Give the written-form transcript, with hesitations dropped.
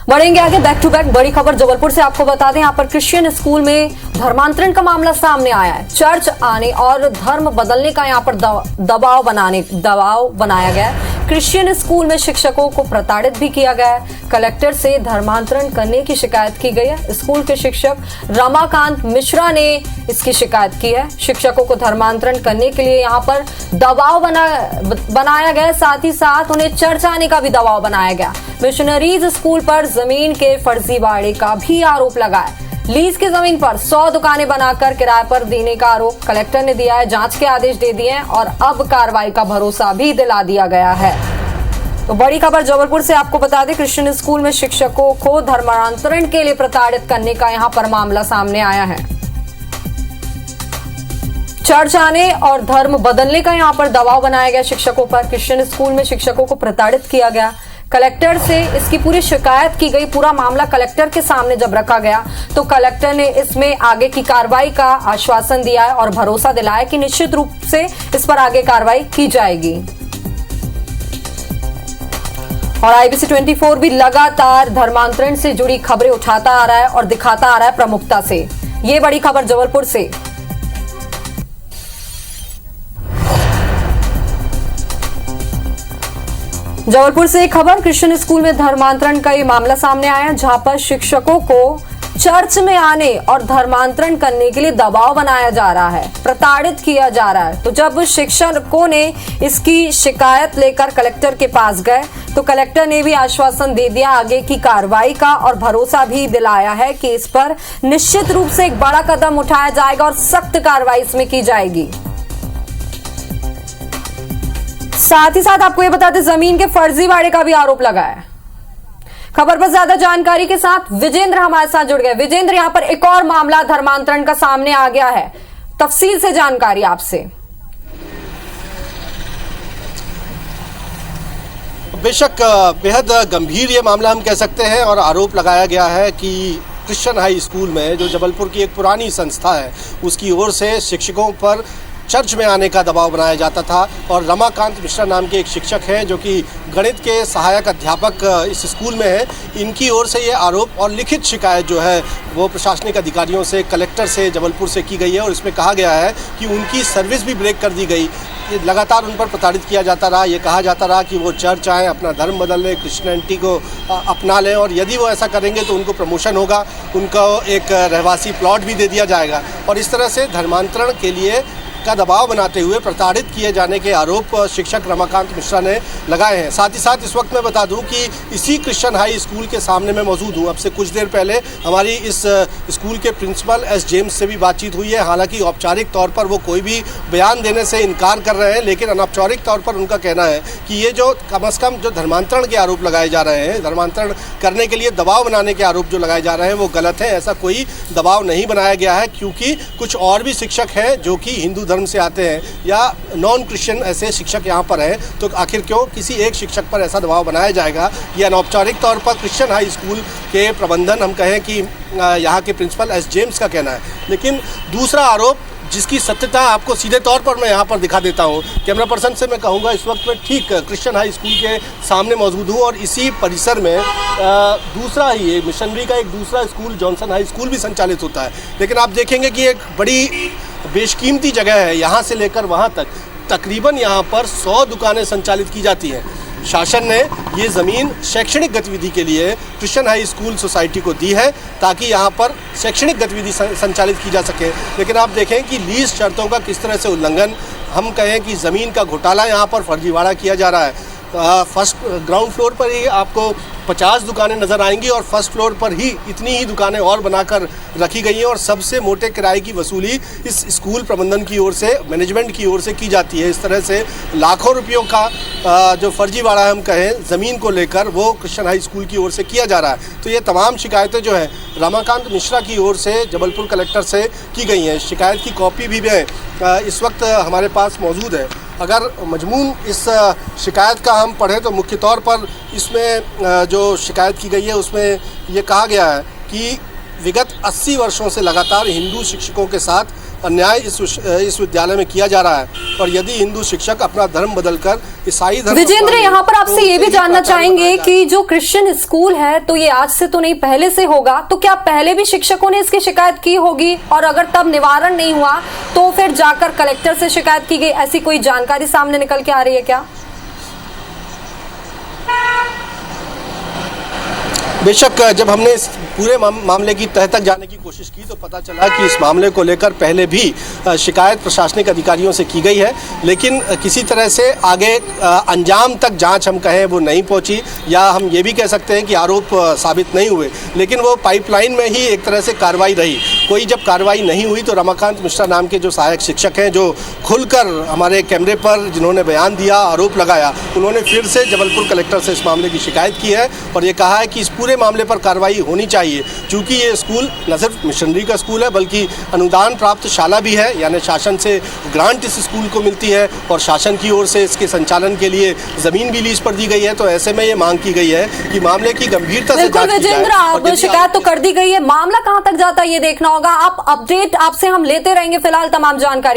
बढ़ेंगे आगे, back to back बड़ी खबर जबलपुर से आपको बता दें। यहाँ पर क्रिश्चियन स्कूल में धर्मांतरण का मामला सामने आया है। चर्च आने और धर्म बदलने का यहाँ पर दबाव बनाया गया है। क्रिश्चियन स्कूल में शिक्षकों को प्रताड़ित भी किया गया है। कलेक्टर से धर्मांतरण करने की शिकायत की गई है। स्कूल के शिक्षक रमाकांत मिश्रा ने इसकी शिकायत की है। शिक्षकों को धर्मांतरण करने के लिए यहाँ पर दबाव बनाया गया, साथ ही साथ उन्हें चर्च आने का भी दबाव बनाया गया। मिशनरीज स्कूल पर जमीन के फर्जीवाड़े का भी आरोप लगा है। लीज की जमीन पर 100 दुकानें बनाकर किराए पर देने का आरोप कलेक्टर ने दिया है। जांच के आदेश दे दिए हैं और अब कार्रवाई का भरोसा भी दिला दिया गया है। तो बड़ी खबर जबलपुर से आपको बता दें, क्रिश्चियन स्कूल में शिक्षकों को धर्मांतरण के लिए प्रताड़ित करने का यहां पर मामला सामने आया है। चर्च आने और धर्म बदलने का यहां पर दबाव बनाया गया शिक्षकों पर। क्रिश्चियन स्कूल में शिक्षकों को प्रताड़ित किया गया। कलेक्टर से इसकी पूरी शिकायत की गई। पूरा मामला कलेक्टर के सामने जब रखा गया तो कलेक्टर ने इसमें आगे की कार्रवाई का आश्वासन दिया है और भरोसा दिलाया कि निश्चित रूप से इस पर आगे कार्रवाई की जाएगी। और IBC 24 भी लगातार धर्मांतरण से जुड़ी खबरें उठाता आ रहा है और दिखाता आ रहा है प्रमुखता से। ये बड़ी खबर जबलपुर से। जबलपुर से एक खबर, क्रिश्चियन स्कूल में धर्मांतरण का ये मामला सामने आया, जहां पर शिक्षकों को चर्च में आने और धर्मांतरण करने के लिए दबाव बनाया जा रहा है, प्रताड़ित किया जा रहा है। तो जब शिक्षकों ने इसकी शिकायत लेकर कलेक्टर के पास गए तो कलेक्टर ने भी आश्वासन दे दिया आगे की कार्रवाई का और भरोसा भी दिलाया है कि इस पर निश्चित रूप से एक बड़ा कदम उठाया जाएगा और सख्त कार्रवाई इसमें की जाएगी। साथ ही साथ आपको ये बता दें, जमीन के फर्जीवाड़े का भी आरोप लगा है। खबर पर ज्यादा जानकारी के साथ विजेंद्र हमारे साथ जुड़ गए। विजेंद्र, यहां पर एक और मामला धर्मांतरण का सामने आ गया है, तफसील से जानकारी आपसे। बेशक बेहद गंभीर ये मामला हम कह सकते हैं और आरोप लगाया गया है कि क्रिश्चियन हाई स्कूल में, जो जबलपुर की एक पुरानी संस्था है, उसकी ओर से शिक्षकों पर चर्च में आने का दबाव बनाया जाता था। और रमाकांत मिश्रा नाम के एक शिक्षक हैं जो कि गणित के सहायक अध्यापक इस स्कूल में हैं। इनकी ओर से ये आरोप और लिखित शिकायत जो है वो प्रशासनिक अधिकारियों से, कलेक्टर से जबलपुर से की गई है और इसमें कहा गया है कि उनकी सर्विस भी ब्रेक कर दी गई। लगातार उन पर प्रताड़ित किया जाता रहा। ये कहा जाता रहा कि वो चर्च आएँ, अपना धर्म बदल लें, क्रिश्चियनिटी को अपना लें और यदि वो ऐसा करेंगे तो उनको प्रमोशन होगा, उनको एक रहवासी प्लॉट भी दे दिया जाएगा। और इस तरह से धर्मांतरण के लिए का दबाव बनाते हुए प्रताड़ित किए जाने के आरोप शिक्षक रमाकांत मिश्रा ने लगाए हैं। साथ ही साथ इस वक्त मैं बता दूं कि इसी क्रिश्चियन हाई स्कूल के सामने मैं मौजूद हूं। अब से कुछ देर पहले हमारी इस स्कूल के प्रिंसिपल एस जेम्स से भी बातचीत हुई है। हालांकि औपचारिक तौर पर वो कोई भी बयान देने से इनकार कर रहे हैं, लेकिन अनौपचारिक तौर पर उनका कहना है कि ये जो कम अज़ कम जो धर्मांतरण के आरोप लगाए जा रहे हैं, धर्मांतरण करने के लिए दबाव बनाने के आरोप जो लगाए जा रहे हैं वो गलत है। ऐसा कोई दबाव नहीं बनाया गया है, क्योंकि कुछ और भी शिक्षक हैं जो कि हिंदू धर्म से आते हैं या नॉन क्रिश्चियन ऐसे शिक्षक यहाँ पर हैं, तो आखिर क्यों किसी एक शिक्षक पर ऐसा दबाव बनाया जाएगा। ये अनौपचारिक तौर पर क्रिश्चियन हाई स्कूल के प्रबंधन, हम कहें कि यहाँ के प्रिंसिपल एस जेम्स का कहना है। लेकिन दूसरा आरोप जिसकी सत्यता आपको सीधे तौर पर मैं यहाँ पर दिखा देता हूँ। कैमरा पर्सन से मैं कहूँगा, इस वक्त मैं ठीक क्रिश्चियन हाई स्कूल के सामने मौजूद हूँ और इसी परिसर में दूसरा ही मिशनरी का एक दूसरा स्कूल जॉनसन हाई स्कूल भी संचालित होता है। लेकिन आप देखेंगे कि एक बड़ी बेशकीमती जगह है, यहाँ से लेकर वहाँ तक तकरीबन यहाँ पर 100 दुकानें संचालित की जाती हैं। शासन ने ये ज़मीन शैक्षणिक गतिविधि के लिए क्रिश्चियन हाई स्कूल सोसाइटी को दी है ताकि यहाँ पर शैक्षणिक गतिविधि संचालित की जा सके। लेकिन आप देखें कि लीज शर्तों का किस तरह से उल्लंघन, हम कहें कि ज़मीन का घोटाला यहाँ पर फर्जीवाड़ा किया जा रहा है। फर्स्ट ग्राउंड फ्लोर पर ही आपको 50 दुकानें नज़र आएंगी और फर्स्ट फ्लोर पर ही इतनी ही दुकानें और बनाकर रखी गई हैं और सबसे मोटे किराए की वसूली इस स्कूल प्रबंधन की ओर से, मैनेजमेंट की ओर से की जाती है। इस तरह से लाखों रुपयों का जो फर्जीवाड़ा हम कहें ज़मीन को लेकर, वो क्रिश्चियन हाई स्कूल की ओर से किया जा रहा है। तो ये तमाम शिकायतें जो हैं रमाकांत मिश्रा की ओर से जबलपुर कलेक्टर से की गई हैं। शिकायत की कॉपी भी इस वक्त हमारे पास मौजूद है। अगर मजमून इस शिकायत का हम पढ़ें तो मुख्य तौर पर इसमें जो शिकायत की गई है उसमें ये कहा गया है कि विगत 80 वर्षों से लगातार हिंदू शिक्षकों के साथ अन्याय इस विद्यालय में किया जा रहा है, और यदि हिंदू शिक्षक अपना धर्म बदलकर ईसाई धर्म, विजेंद्र, यहाँ पर आपसे ये भी जानना चाहेंगे कि जो क्रिश्चियन स्कूल है तो ये आज से तो नहीं, पहले से होगा, तो क्या पहले भी शिक्षकों ने इसकी शिकायत की होगी, और अगर तब निवारण नहीं हुआ तो फिर जाकर कलेक्टर से शिकायत की गई, ऐसी कोई जानकारी सामने निकल के आ रही है क्या? बेशक जब हमने इस पूरे मामले की तह तक जाने की कोशिश की तो पता चला कि इस मामले को लेकर पहले भी शिकायत प्रशासनिक अधिकारियों से की गई है, लेकिन किसी तरह से आगे अंजाम तक जांच हम कहें वो नहीं पहुंची, या हम ये भी कह सकते हैं कि आरोप साबित नहीं हुए, लेकिन वो पाइपलाइन में ही एक तरह से कार्रवाई रही। कोई जब कार्रवाई नहीं हुई तो रमाकांत मिश्रा नाम के जो सहायक शिक्षक हैं, जो खुलकर हमारे कैमरे पर जिन्होंने बयान दिया, आरोप लगाया, उन्होंने फिर से जबलपुर कलेक्टर से इस मामले की शिकायत की है और ये कहा है कि इस पूरे मामले पर कार्रवाई होनी चाहिए, क्योंकि ये स्कूल न सिर्फ मिशनरी का स्कूल है बल्कि अनुदान प्राप्त शाला भी है, यानी शासन से ग्रांट इस स्कूल को मिलती है और शासन की ओर से इसके संचालन के लिए जमीन भी लीज पर दी गई है। तो ऐसे में ये मांग की गई है कि मामले की गंभीरता से जांच की जाए। विजेंद्र, शिकायत तो कर दी गई है, मामला कहां तक जाता है ये देखना होगा। आप अपडेट आपसे हम लेते रहेंगे, फिलहाल तमाम जानकारी